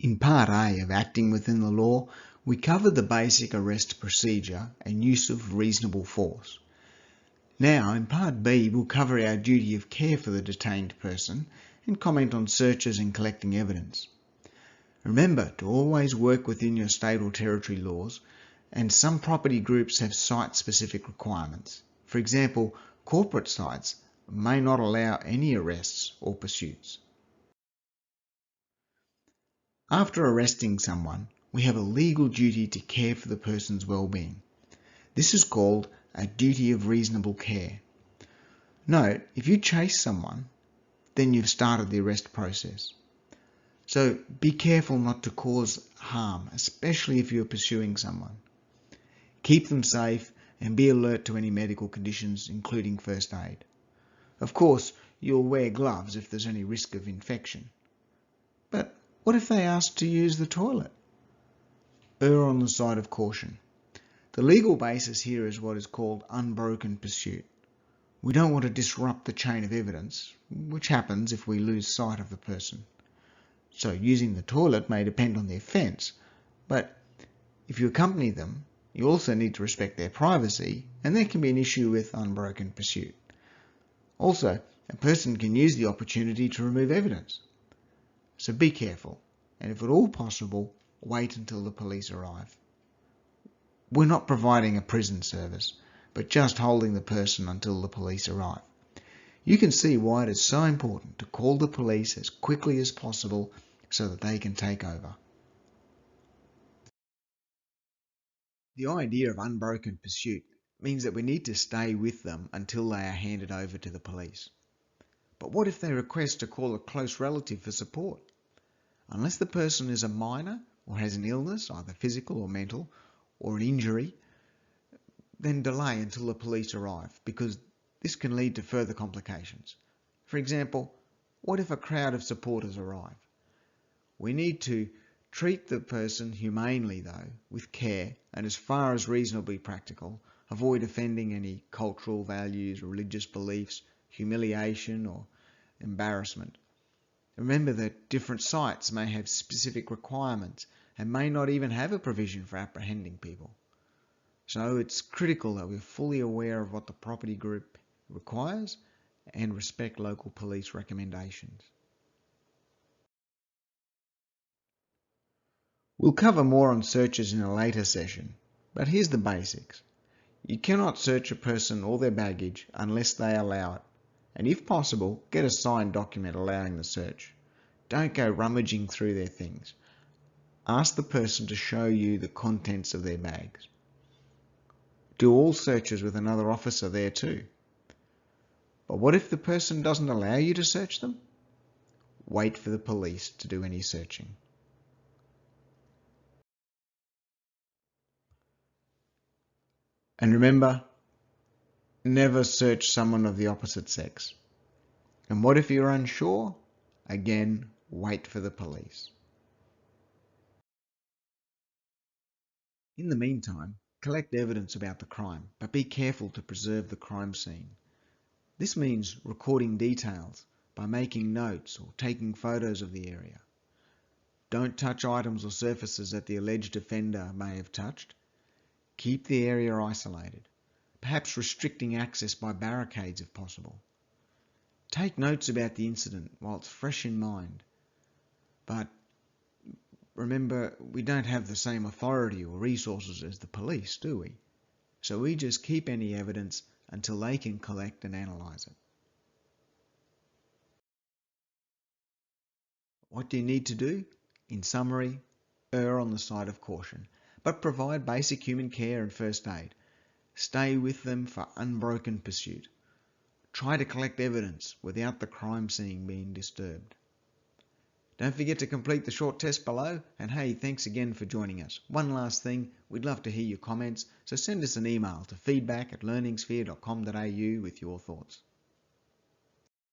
In Part A of Acting Within the Law, we covered the basic arrest procedure and use of reasonable force. Now, in Part B, we'll cover our duty of care for the detained person and comment on searches and collecting evidence. Remember to always work within your state or territory laws, and some property groups have site-specific requirements. For example, corporate sites may not allow any arrests or pursuits. After arresting someone, we have a legal duty to care for the person's well-being. This is called a duty of reasonable care. Note, if you chase someone, then you've started the arrest process. So be careful not to cause harm, especially if you're pursuing someone. Keep them safe and be alert to any medical conditions, including first aid. Of course, you'll wear gloves if there's any risk of infection. But what if they ask to use the toilet? Err on the side of caution. The legal basis here is what is called unbroken pursuit. We don't want to disrupt the chain of evidence, which happens if we lose sight of the person. So using the toilet may depend on the offence, but if you accompany them, you also need to respect their privacy, and there can be an issue with unbroken pursuit. Also, a person can use the opportunity to remove evidence. So be careful, and if at all possible, wait until the police arrive. We're not providing a prison service, but just holding the person until the police arrive. You can see why it is so important to call the police as quickly as possible so that they can take over. The idea of unbroken pursuit means that we need to stay with them until they are handed over to the police. But what if they request to call a close relative for support? Unless the person is a minor or has an illness, either physical or mental, or an injury, then delay until the police arrive, because this can lead to further complications. For example, what if a crowd of supporters arrive? We need to treat the person humanely though, with care, and as far as reasonably practical, avoid offending any cultural values, religious beliefs, humiliation or embarrassment. Remember that different sites may have specific requirements and may not even have a provision for apprehending people. So it's critical that we're fully aware of what the property group requires and respect local police recommendations. We'll cover more on searches in a later session, but here's the basics. You cannot search a person or their baggage unless they allow it, and if possible, get a signed document allowing the search. Don't go rummaging through their things. Ask the person to show you the contents of their bags. Do all searches with another officer there too. But what if the person doesn't allow you to search them? Wait for the police to do any searching. And remember, never search someone of the opposite sex. And what if you're unsure? Again, wait for the police. In the meantime, collect evidence about the crime, but be careful to preserve the crime scene. This means recording details by making notes or taking photos of the area. Don't touch items or surfaces that the alleged offender may have touched. Keep the area isolated, perhaps restricting access by barricades if possible. Take notes about the incident while it's fresh in mind. But remember, we don't have the same authority or resources as the police, do we? So we just keep any evidence until they can collect and analyse it. What do you need to do? In summary, err on the side of caution, but provide basic human care and first aid. Stay with them for unbroken pursuit. Try to collect evidence without the crime scene being disturbed. Don't forget to complete the short test below, and hey, thanks again for joining us. One last thing, we'd love to hear your comments, so send us an email to feedback@learningsphere.com.au with your thoughts.